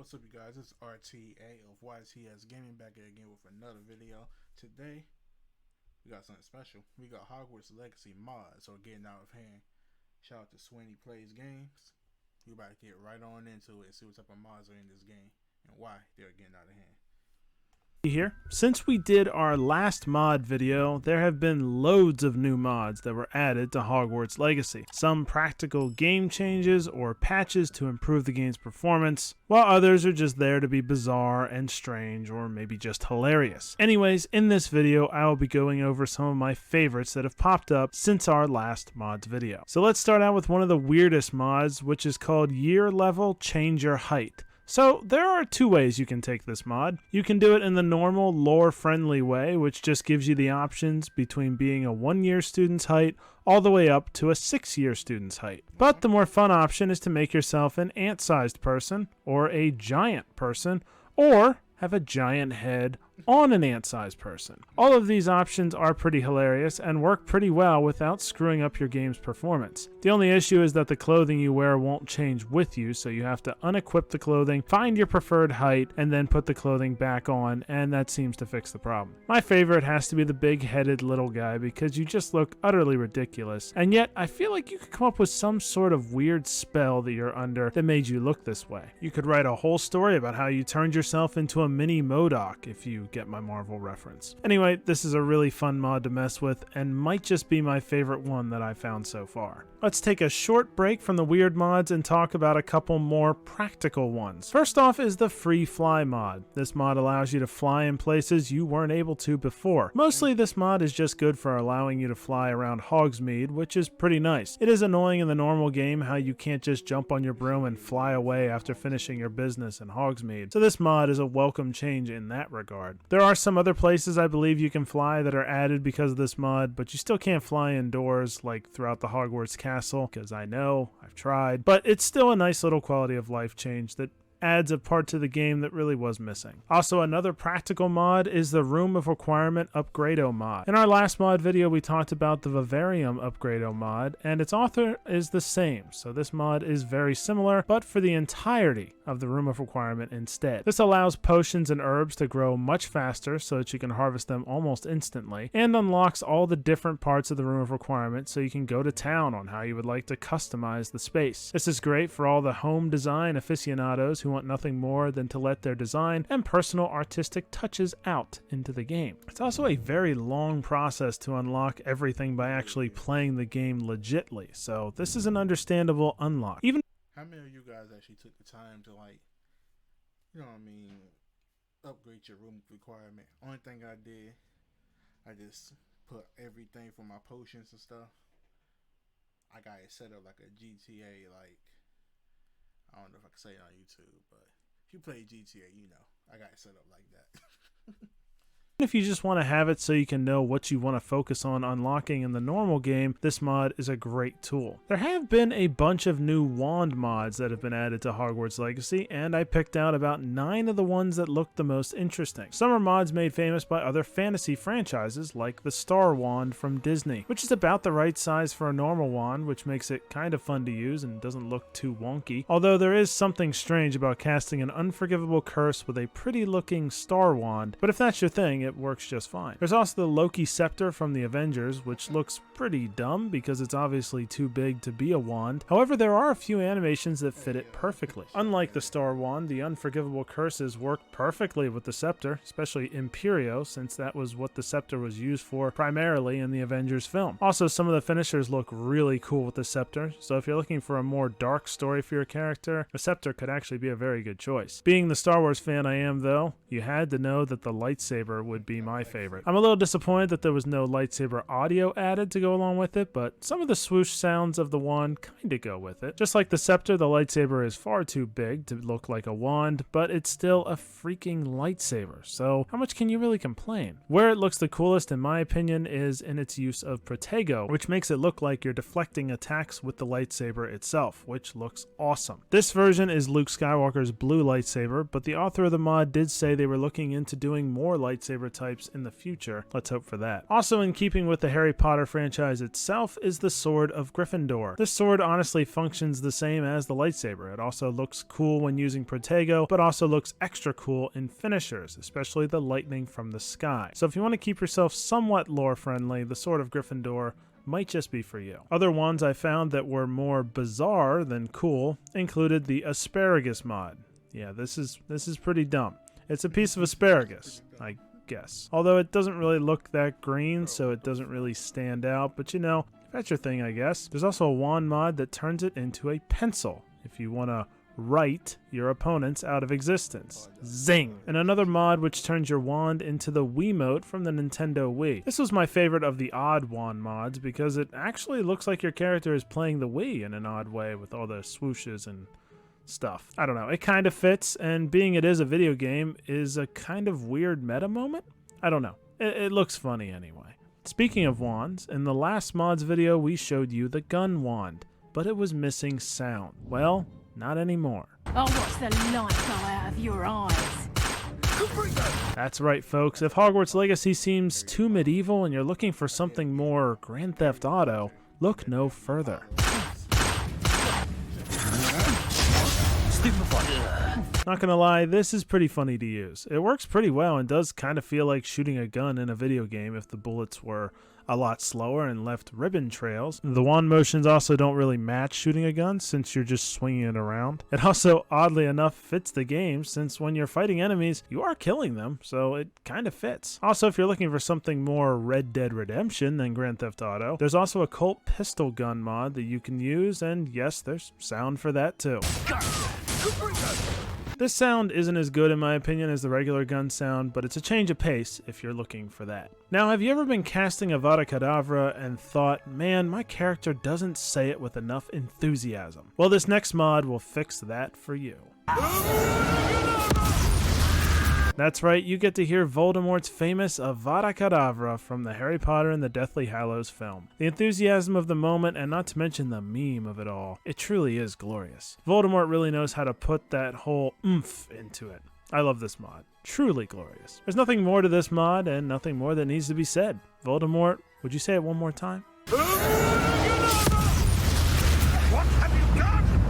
What's up, you guys? It's RTA of YTSGaming back here again with another video. Today, we got something special. We got Hogwarts Legacy mods are getting out of hand. Shout out to Sweeney Plays Games. We about to get right on into it and see what type of mods are in this game and why they're getting out of hand. Here. Since we did our last mod video, there have been loads of new mods that were added to Hogwarts Legacy. Some practical game changes or patches to improve the game's performance, while others are just there to be bizarre and strange or maybe just hilarious. Anyways, in this video, I will be going over some of my favorites that have popped up since our last mods video. So let's start out with one of the weirdest mods, which is called Year Level Change Your Height. So there are two ways you can take this mod. You can do it in the normal lore-friendly way, which just gives you the options between being a 1-year student's height all the way up to a 6-year student's height. But the more fun option is to make yourself an ant-sized person, or a giant person, or have a giant head on an ant-sized person. All of these options are pretty hilarious and work pretty well without screwing up your game's performance. The only issue is that the clothing you wear won't change with you, so you have to unequip the clothing, find your preferred height, and then put the clothing back on, and that seems to fix the problem. My favorite has to be the big-headed little guy because you just look utterly ridiculous, and yet I feel like you could come up with some sort of weird spell that you're under that made you look this way. You could write a whole story about how you turned yourself into a mini MODOK, if you get my Marvel reference. Anyway, this is a really fun mod to mess with and might just be my favorite one that I've found so far. Let's take a short break from the weird mods and talk about a couple more practical ones. First off is the free fly mod. This mod allows you to fly in places you weren't able to before. Mostly this mod is just good for allowing you to fly around Hogsmeade, which is pretty nice. It is annoying in the normal game how you can't just jump on your broom and fly away after finishing your business in Hogsmeade, so this mod is a welcome change in that regard. There are some other places I believe you can fly that are added because of this mod, but you still can't fly indoors like throughout the Hogwarts castle, because I know, I've tried, but it's still a nice little quality of life change that adds a part to the game that really was missing. Also, another practical mod is the Room of Requirement Upgrado mod. In our last mod video, we talked about the Vivarium Upgrado mod, and its author is the same, so this mod is very similar, but for the entirety of the Room of Requirement instead. This allows potions and herbs to grow much faster so that you can harvest them almost instantly, and unlocks all the different parts of the Room of Requirement so you can go to town on how you would like to customize the space. This is great for all the home design aficionados who want nothing more than to let their design and personal artistic touches out into the game. It's also a very long process to unlock everything by actually playing the game legitly, so this is an understandable unlock. Even How many of you guys actually took the time to, like, upgrade your room requirement? Only thing I did, I just put everything for my potions and stuff. I got it set up like a GTA, like, I don't know if I can say it on YouTube, but if you play GTA, you know, I got it set up like that. if you just want to have it so you can know what you want to focus on unlocking in the normal game, this mod is a great tool. There have been a bunch of new wand mods that have been added to Hogwarts Legacy, and I picked out about 9 of the ones that looked the most interesting. Some are mods made famous by other fantasy franchises, like the Star Wand from Disney, which is about the right size for a normal wand, which makes it kind of fun to use and doesn't look too wonky, although there is something strange about casting an unforgivable curse with a pretty looking star wand, but if that's your thing, it works just fine. There's also the Loki Scepter from the Avengers, which looks pretty dumb because it's obviously too big to be a wand. However, there are a few animations that fit it perfectly. Unlike the Star Wand, the unforgivable curses work perfectly with the scepter, especially Imperio, since that was what the scepter was used for primarily in the Avengers film. Also, some of the finishers look really cool with the scepter, so if you're looking for a more dark story for your character, the scepter could actually be a very good choice. Being the Star Wars fan I am, though, you had to know that the lightsaber would be my favorite. I'm a little disappointed that there was no lightsaber audio added to go along with it, but some of the swoosh sounds of the wand kinda go with it. Just like the scepter, the lightsaber is far too big to look like a wand, but it's still a freaking lightsaber, so how much can you really complain? Where it looks the coolest, in my opinion, is in its use of Protego, which makes it look like you're deflecting attacks with the lightsaber itself, which looks awesome. This version is Luke Skywalker's blue lightsaber, but the author of the mod did say they were looking into doing more lightsaber lightsaber types in the future. Let's hope for that. Also in keeping with the Harry Potter franchise itself is the Sword of Gryffindor. This sword honestly functions the same as the lightsaber. It also looks cool when using Protego, but also looks extra cool in finishers, especially the lightning from the sky. So if you want to keep yourself somewhat lore friendly, the Sword of Gryffindor might just be for you. Other ones I found that were more bizarre than cool included the asparagus mod. Yeah, this is pretty dumb. It's a piece of asparagus, I guess. Although it doesn't really look that green, so it doesn't really stand out, but you know, that's your thing, I guess. There's also a wand mod that turns it into a pencil if you want to write your opponents out of existence. Zing! And another mod which turns your wand into the Wiimote from the Nintendo Wii. This was my favorite of the odd wand mods because it actually looks like your character is playing the Wii in an odd way with all the swooshes and stuff. I don't know, it kind of fits, and being it is a video game is a kind of weird meta moment. I don't know, it looks funny anyway. Speaking of wands, in the last mods video we showed you the gun wand, but it was missing sound. Well, not anymore. I'll watch the light go out of your eyes. That's right, folks. If Hogwarts Legacy seems too medieval and you're looking for something more Grand Theft Auto, look no further. Not gonna lie, this is pretty funny to use. It works pretty well and does kind of feel like shooting a gun in a video game if the bullets were a lot slower and left ribbon trails. The wand motions also don't really match shooting a gun since you're just swinging it around. It also, oddly enough, fits the game since when you're fighting enemies, you are killing them, so it kind of fits. Also, if you're looking for something more Red Dead Redemption than Grand Theft Auto, there's also a Colt pistol gun mod that you can use, and yes, there's sound for that too. This sound isn't as good in my opinion as the regular gun sound, but it's a change of pace if you're looking for that. Now, have you ever been casting Avada Kedavra and thought, man, my character doesn't say it with enough enthusiasm? Well, this next mod will fix that for you. That's right, you get to hear Voldemort's famous Avada Kedavra from the Harry Potter and the Deathly Hallows film. The enthusiasm of the moment, and not to mention the meme of it all, it truly is glorious. Voldemort really knows how to put that whole oomph into it. I love this mod. Truly glorious. There's nothing more to this mod, and nothing more that needs to be said. Voldemort, would you say it one more time?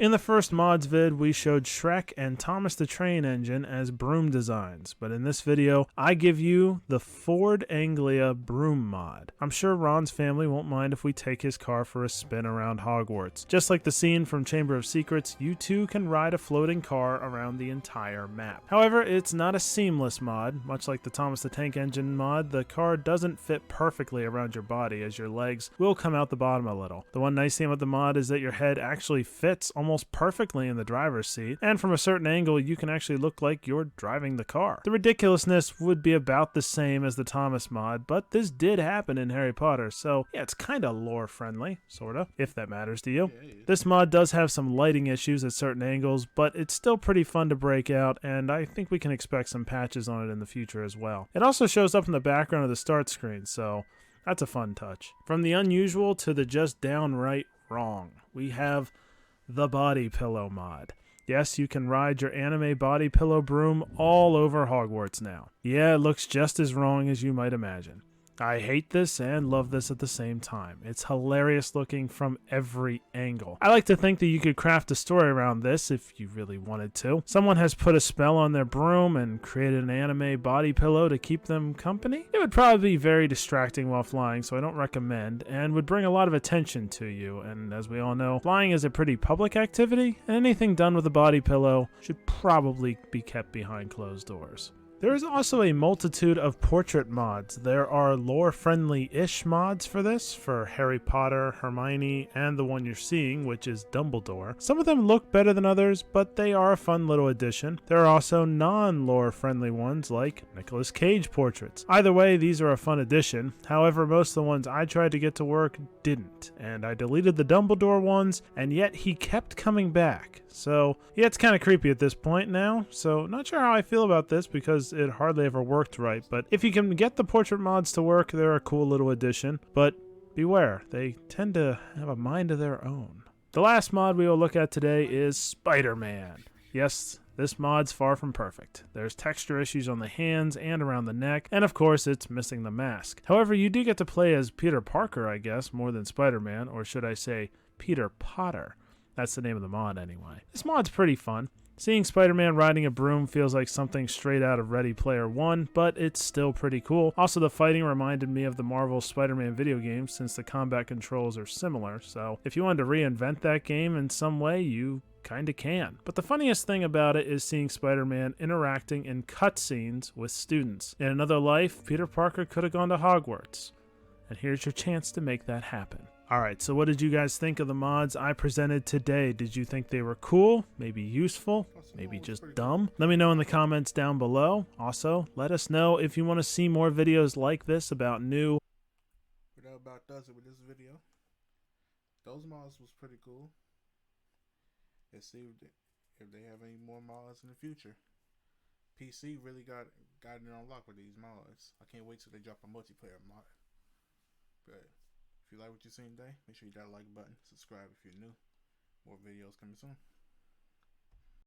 In the first mods vid, we showed Shrek and Thomas the Train Engine as broom designs, but in this video, I give you the Ford Anglia broom mod. I'm sure Ron's family won't mind if we take his car for a spin around Hogwarts. Just like the scene from Chamber of Secrets, you too can ride a floating car around the entire map. However, it's not a seamless mod. Much like the Thomas the Tank Engine mod, the car doesn't fit perfectly around your body as your legs will come out the bottom a little. The one nice thing about the mod is that your head actually fits almost perfectly in the driver's seat, and from a certain angle you can actually look like you're driving the car. The ridiculousness would be about the same as the Thomas mod, but this did happen in Harry Potter, so yeah, it's kinda lore friendly, sorta, if that matters to you. This mod does have some lighting issues at certain angles, but it's still pretty fun to break out, and I think we can expect some patches on it in the future as well. It also shows up in the background of the start screen, so that's a fun touch. From the unusual to the just downright wrong, we have the Body Pillow mod. Yes, you can ride your anime body pillow broom all over Hogwarts now. Yeah, it looks just as wrong as you might imagine. I hate this and love this at the same time. It's hilarious looking from every angle. I like to think that you could craft a story around this if you really wanted to. Someone has put a spell on their broom and created an anime body pillow to keep them company. It would probably be very distracting while flying, so I don't recommend, and would bring a lot of attention to you. And as we all know, flying is a pretty public activity, and anything done with a body pillow should probably be kept behind closed doors. There is also a multitude of portrait mods. There are lore-friendly-ish mods for this, for Harry Potter, Hermione, and the one you're seeing, which is Dumbledore. Some of them look better than others, but they are a fun little addition. There are also non-lore-friendly ones, like Nicolas Cage portraits. Either way, these are a fun addition. However, most of the ones I tried to get to work didn't, and I deleted the Dumbledore ones, and yet he kept coming back. So, yeah, it's kind of creepy at this point now, so not sure how I feel about this because it hardly ever worked right, but if you can get the portrait mods to work, they're a cool little addition, but beware, they tend to have a mind of their own. The last mod we will look at today is Spider-Man. Yes, This mod's far from perfect. There's texture issues on the hands and around the neck, and of course it's missing the mask. However, you do get to play as Peter Parker, I guess, more than Spider-Man, or should I say Peter Potter. That's the name of the mod anyway. This mod's pretty fun. Seeing Spider-Man riding a broom feels like something straight out of Ready Player One, but it's still pretty cool. Also, the fighting reminded me of the Marvel Spider-Man video game since the combat controls are similar, so if you wanted to reinvent that game in some way, you kinda can. But the funniest thing about it is seeing Spider-Man interacting in cutscenes with students. In another life, Peter Parker could have gone to Hogwarts. And here's your chance to make that happen. Alright, so what did you guys think of the mods I presented today? Did you think they were cool? Maybe useful? Maybe just dumb? Let me know in the comments down below. Also, let us know if you want to see more videos like this about new... That about does it with this video. Those mods was pretty cool. Let's see if they have any more mods in the future. PC really got it on lock with these mods. I can't wait till they drop a multiplayer mod. But if you like what you've seen today, make sure you hit that like button, subscribe if you're new. More videos coming soon.